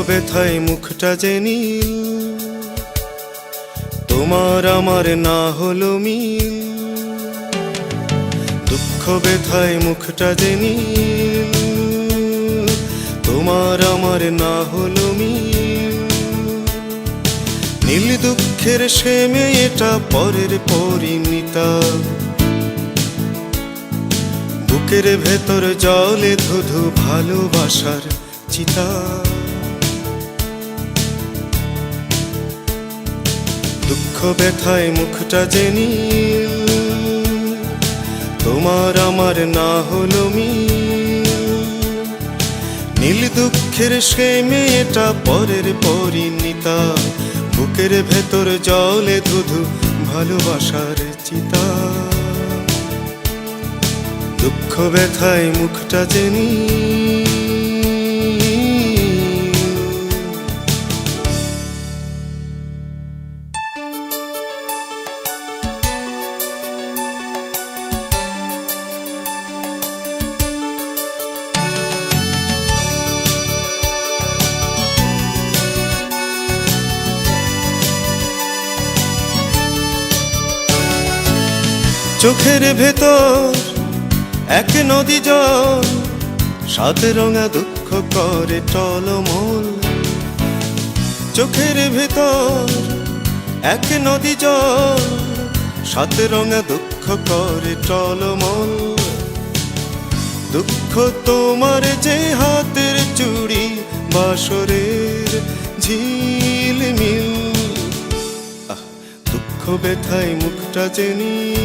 ব্যথায় মুখটা যে নীল, তোমার আমার না হলো মিল। দুঃখ ব্যথায় মুখটা যে নীল, তোমার আমার না হলো মিল। নীল দুঃখের সে মেয়েটা পরের পরিণীতা, বুকের ভেতর জলে ধুধু ভালোবাসার চিতা। দুঃখ ব্যথায় মুখটা যে নীল, তোমার আমার না হলো মিল। নীল দুঃখের সে মেয়েটা পরের পরিণীতা, বুকের ভেতর জলে ধুধু ভালোবাসার চিতা। দুঃখ ব্যথায় মুখটা যে নীল। চোখের ভেতর এক নদী জল, সাত রঙা দুঃখ করে টলমল। চোখের ভেতর এক নদী জল, সাত রঙা দুঃখ করে টলমল। দুঃখ তোমার যে হাতের চুড়ি, বাসরের ঝিলমিল। দুঃখ ব্যথায় মুখটা যে নীল।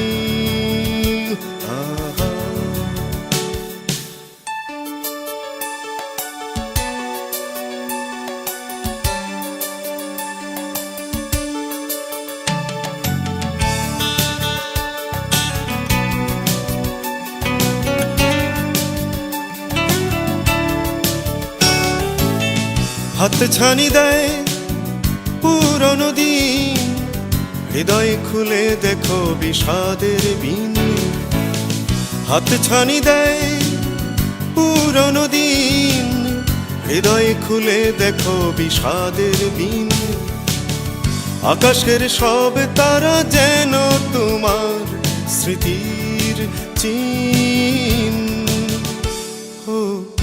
হাত ছানি দেয় পুরনো দিন, হৃদয় খুলে দেখো বিষাদের বিন। হাত ছানি দেয় পুরনো দিন, হৃদয় খুলে দেখো বিষাদের বিন। আকাশের সব তারা যেন তোমার স্মৃতির চিন। ও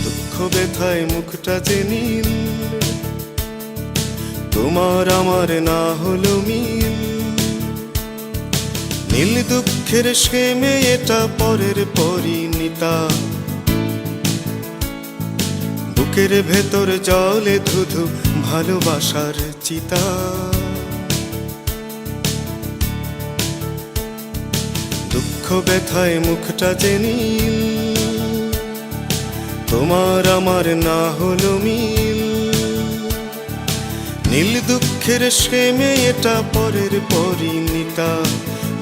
দুঃখ ব্যথায় মুখটা যে নীল, তোমার আমার না হলো মিল। নীল দুঃখের সে মেয়েটা পরের পরিণীতা, বুকের ভেতর জলে ধুধু ভালোবাসার চিতা। দুঃখ ব্যথায় মুখটা যে নীল, তোমার আমার না হলো মিল। নীল দুঃখের সে মেয়েটা পরের পরিণীতা,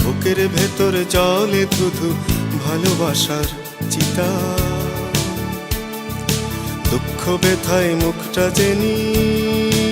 বুকের ভেতর জলে ধুধু ভালোবাসার চিতা। দুঃখ ব্যথায় মুখটা যে নীল।